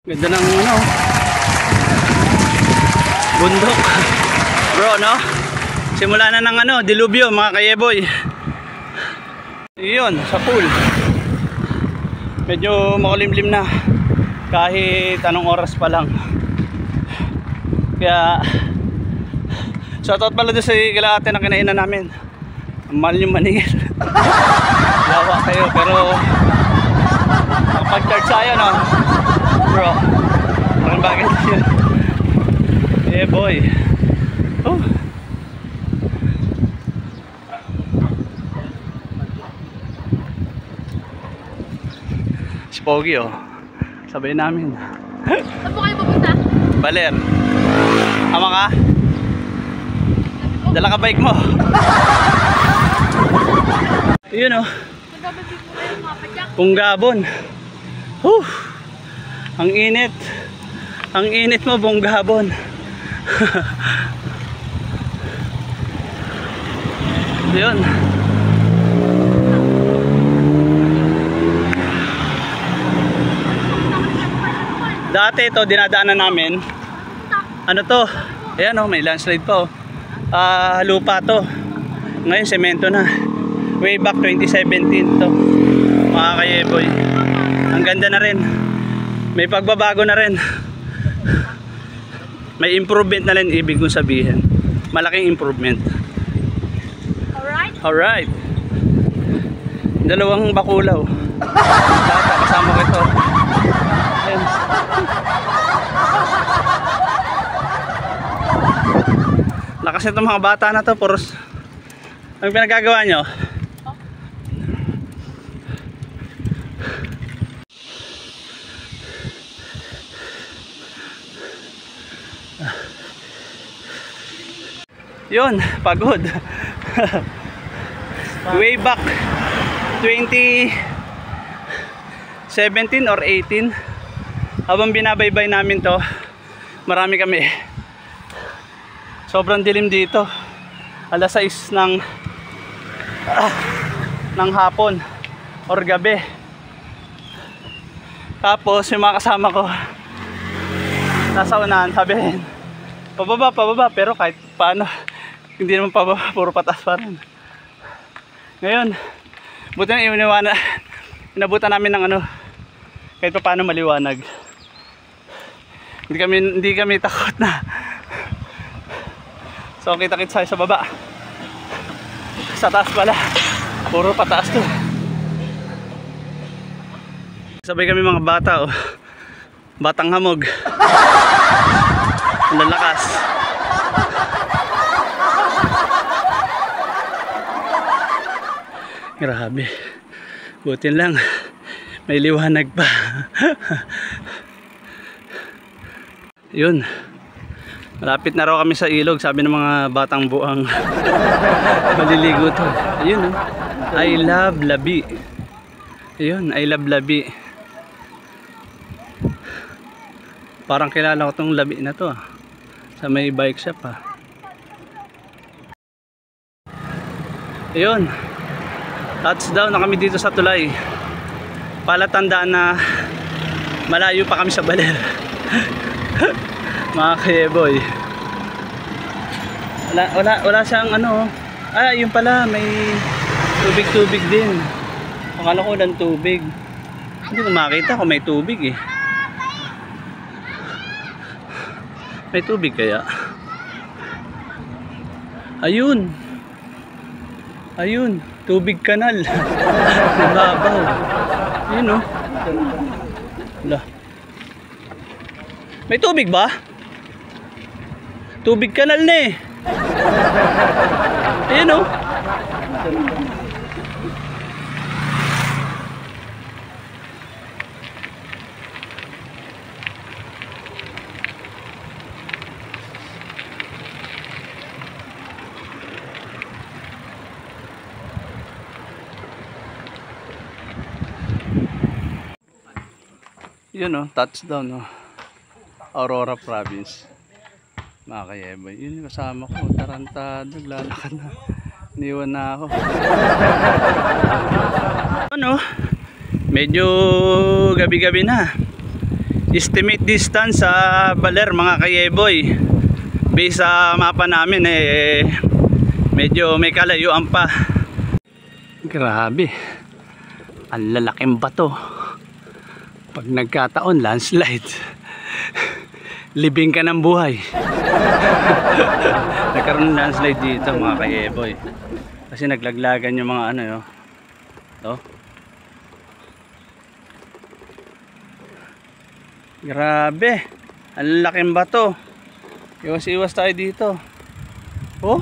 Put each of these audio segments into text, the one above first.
Ganda ng ano, bundok. Bro, no? Simula na ng ano, dilubyo mga kayeboy. Iyon, sa pool. Medyo makulimlim na. Kahit anong oras pa lang. Kaya shoutout pala doon sa kalahati na kinainan namin. Ang mahal yung maningil. Lawa kayo, pero pag-charge tayo, no? Bro, parang bagay yun. Eh boy. Oh. Si Pogi, oh. Sabay namin. Saan po kayo pupunta? Baler. Ama ka? Dala ka bike mo. Yun, oh. Nagbabagay po kayo mga padyak. Punggabon. Ang init. Ang init mo, Punggabon. Yun. Dati ito, dinadaanan namin. Ano to? Ayan, oh, may landslide pa, oh. Lupa to. Ngayon, semento na. Way back 2017 to. Mga kayeboy. Ang ganda na rin. May pagbabago na rin. May improvement na rin, ibig kong sabihin. Malaking improvement. Alright? Alright. Dalawang bakulaw. Bata, kasama ko ito. Ayan. Lakas nito mga bata na to. Puros. Ang pinagagawa nyo? Yun, pagod. Way back 2017 or 18, habang binabaybay namin to, marami kami. Sobrang dilim dito. Alas 6 ng hapon or gabi. Tapos yung mga kasama ko nasa unahan, sabihin pababa, pababa, pero kahit paano hindi naman pababa, puro patas pa rin. Ngayon, buti na inabutan namin ng ano, kahit pa paano maliwanag. Hindi kami takot na. So kita-kits tayo sa baba. Sa taas pala, puro pataas to. Sabay kami mga bata, oh. Batang hamog. Lalakas. Grabe. Buti lang may liwanag pa. Yun. Malapit na raw kami sa ilog, sabi ng mga batang buang. Maliligo to. Ayun, oh. I love Labi. Ayun, I love Labi. Parang kilala ko tong Labi na to, ah. Sa may bike shop, ah. Ayun. Touchdown na kami dito sa tulay. Palatandaan na malayo pa kami sa Baler. Mga kayeboy. Wala siyang ano. Yun pala, may tubig din. Akala ko lang tubig. Hindi ko makita kung may tubig, eh. May tubig kaya? Ayun. Ayun, tubig kanal. Nababaw. Ayun, oh. Wala. May tubig ba? Tubig kanal na, eh. Ayun, oh. Yun, oh, touchdown, oh. Aurora Province. Mga kayeboy. Yun yung kasama ko. Tarantado. Naglalakad na. Niwan na ako. Ano? Medyo gabi-gabi na. estimate distance sa Baler mga kayeboy. Based sa mapa namin medyo may kalayuan pa. Grabe. Ang lalaking bato. Pag nagkataon landslide. Libing ka ng buhay. Nagkaroon ng landslide dito mga kayeboy. Kasi naglaglagan yung mga ano yo. To. Grabe. Ang laking bato. Iwas-iwas tayo dito. Oh.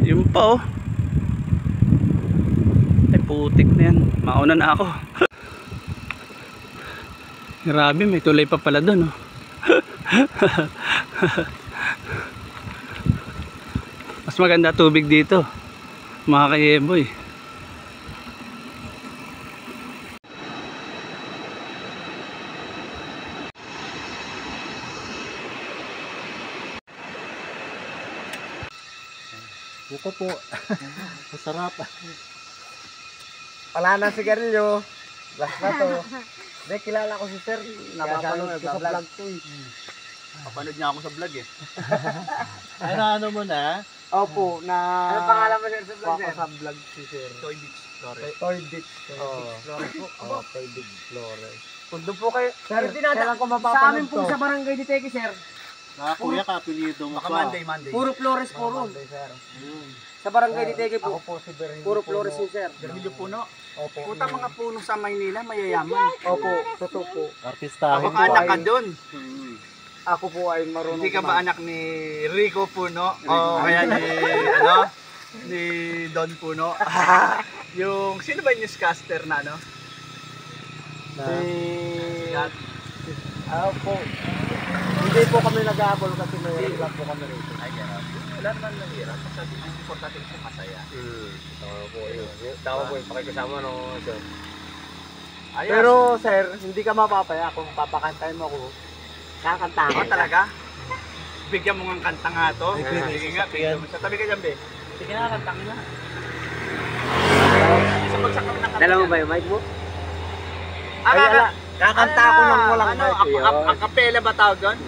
Yun pa oh. Ay putik na yan. Mauna na ako. Grabe, may tulay pa pala doon oh. Mas maganda tubig dito mga kayeboy. Buko po. Masarap. Wala na sigarilyo. Last na to. Hindi, kilala ko si sir. Napapanood ko sa vlog to eh. Papanood niya ako sa vlog eh. Ano mo na? Opo, na... Ano pangalan mo sir sa vlog sir? Sa vlog si sir. Toy Beach Flores. Toy Beach Flores po. Toy Beach Flores. Kung doon po kayo, sir, kailan ko mapapanood to? Sa amin po sa Barangay Diteke sir. Kuya ka, apelido mo Baka pa. Monday. Puro Flores po ron. Sa Barangay Diteke po. Ako po si Berhilio Puro Flores yun sir. Berhilio Puno. Opo. Puta mga puno sa Maynila, mayayaman. Opo, totoo po. Artistahin Baka anak ka doon. Ako po ay marunong. Hindi ka ba anak ni Rico Puno? O kaya ni, ano? Ni Don Puno? Yung, sino ba yung newscaster na, ano? Po. Hindi po kami nag-aabol kasi may vlog po kami rito. Ay, gano'n. Wala naman nangyira. Kasi ang importante siya masaya. Tama po yun. Tama po yung pakikasama no, sir. Ayos. Pero sir, hindi ka mapapaya kung papakantahin mo ako. Kakanta Ako talaga? Bigyan mo ng kanta nga to. Sige nga, bigyan mo. Sa tabi ka dyan, be. Sige nga, kantangin na. Isa pagsak kami ng kanta. Dala mo ba yung mic mo? Kakanta ako ng walang ano, mic. Acapella ba tawag doon?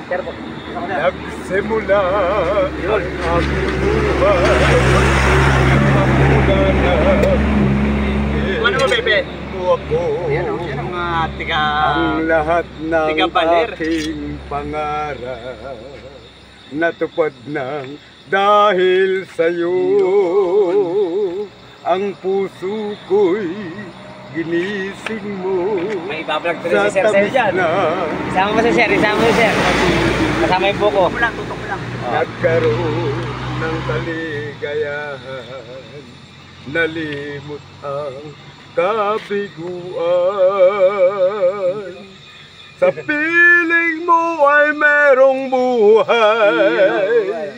Sir po. Nagsimula ang aking buhay. Mamula na. Ano mo, bebe? Ako. Yan ang mga tiga... Ang lahat ng Tiga Baler. aking pangarap natupad ng dahil sa'yo. Ang puso ko'y ginising mo May ibablog ko sa rin si Sir tamis dyan. na Isama mo si Sir, isama mo si Sir. Kasama yung buko. Tutok mo lang, tutok mo lang. nagkaroon ng kaligayahan. Nalimot ang kabiguan. Sa piling mo ay merong buhay.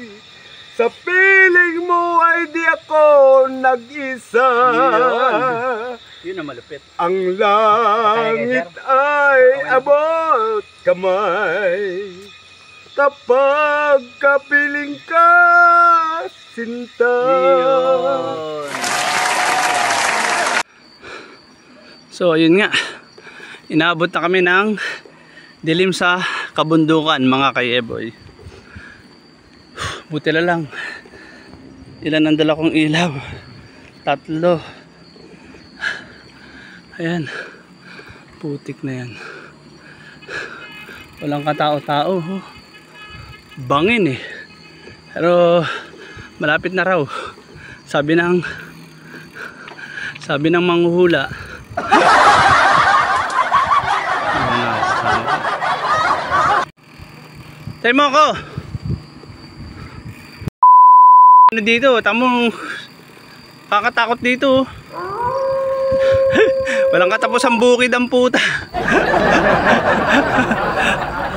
Sa piling mo ay di ako nag-isa. Yun ang malupit. Ang langit ay abot kamay. Kapag kapiling ka, sinta. Yun. So ayun nga, inaabot na kami ng dilim sa kabundukan mga kayeboy. Buti na lang, ilan ang dala kong ilaw? 3. Ayan, putik na yan. Walang katao-tao. Bangin eh. Pero malapit na raw. Sabi ng manghuhula. Tayo mo ako. Ano dito? Tamong kakatakot dito. Walang katapos ang bukid ang puta.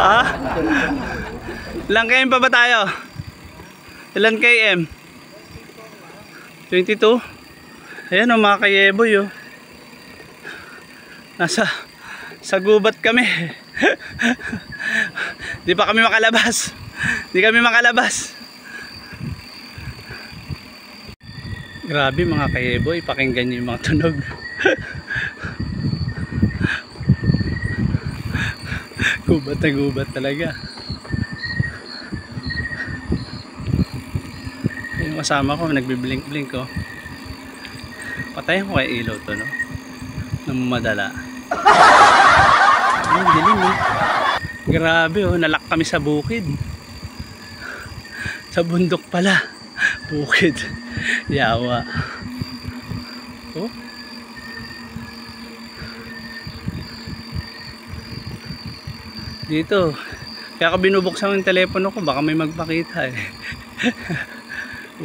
Ha? Ilang km pa ba tayo? Ilan km? 22? Ayan o mga kayeboy o. Sa gubat kami. Di pa kami makalabas. Di kami makalabas. Grabe mga ka-Eboy, pakinggan nyo yung mga tunog. Gubat na gubat talaga. Yung kasama ko nagbiblink-blink ko. Patayin ko kay ilaw to, no? Namamadala. Ay, dilim eh. Grabe oh, nalak kami sa bukid. Sa bundok pala. Bukid. Yawa. Oh. Dito. Kaya ka binubuksan yung telepono ko, baka may magpakita eh.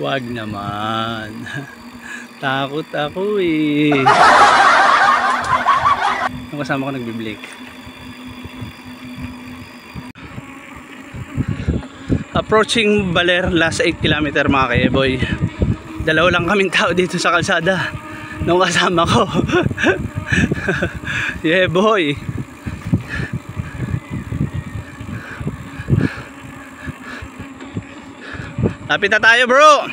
Wag naman. Takot ako eh. Ang kasama ko nagbiblink. Approaching Baler, last 8 km mga ka-Eboy. Dalawa lang kaming tao dito sa kalsada nung kasama ko. Yeah boy. Lapit na tayo bro.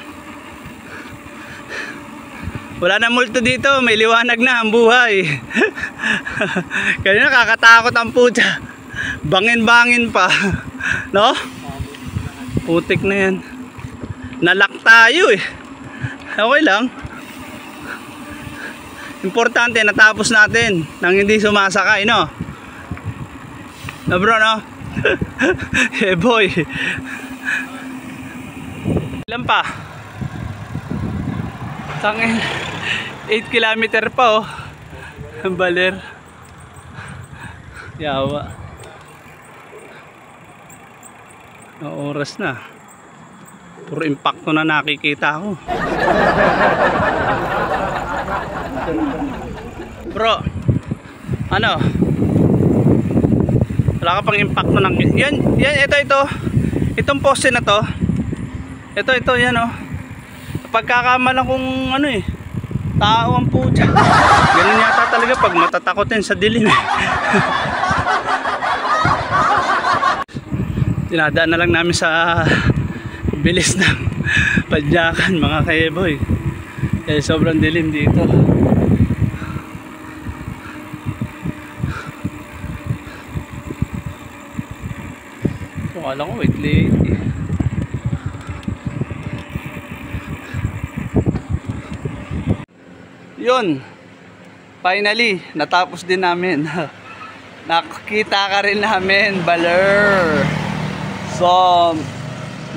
Wala na multo dito, may liwanag na ang buhay. Kanina nakakatakot ang puta. Bangin-bangin pa. No? Putik na yan. Nalak tayo eh. Okay lang. Importante natapos natin nang hindi sumasakay, no? No bro, no? Yeah boy. Ilan pa? Tangin. 8 kilometer pa oh. Ang Baler. Yawa. No oras na. Puro impacto na nakikita ko. Bro, ano? Wala ka pang impacto ng... Yan, ito. Itong poste na to. Ito, yan oh. Pagkakamalan kung ano eh. Tao ang puta. Ganun yata talaga pag matatakotin sa dilim eh. Dinadaan na lang namin sa bilis ng padyakan mga ka-Eboy. Eh, sobrang dilim dito. Akala ko wait lady. Yun, finally natapos din namin. Nakita ka rin namin Baler. So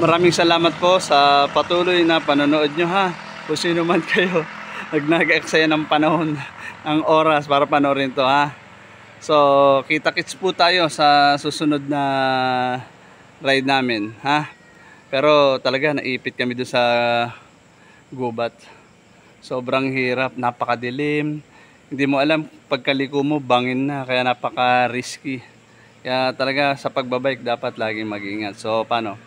maraming salamat po sa patuloy na panonood nyo ha. Kung sino man kayo nag-aksaya ng panahon, ng oras para panoorin to ha. So kita-kits po tayo sa susunod na ride namin ha. Pero talaga naipit kami doon sa gubat. Sobrang hirap, napakadilim. Hindi mo alam pagkaliko mo bangin na, kaya napaka-risky. Kaya talaga sa pagbabike dapat laging mag-ingat. So paano?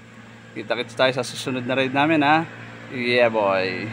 Kita-kits tayo sa susunod na ride namin ha. Yeah boy.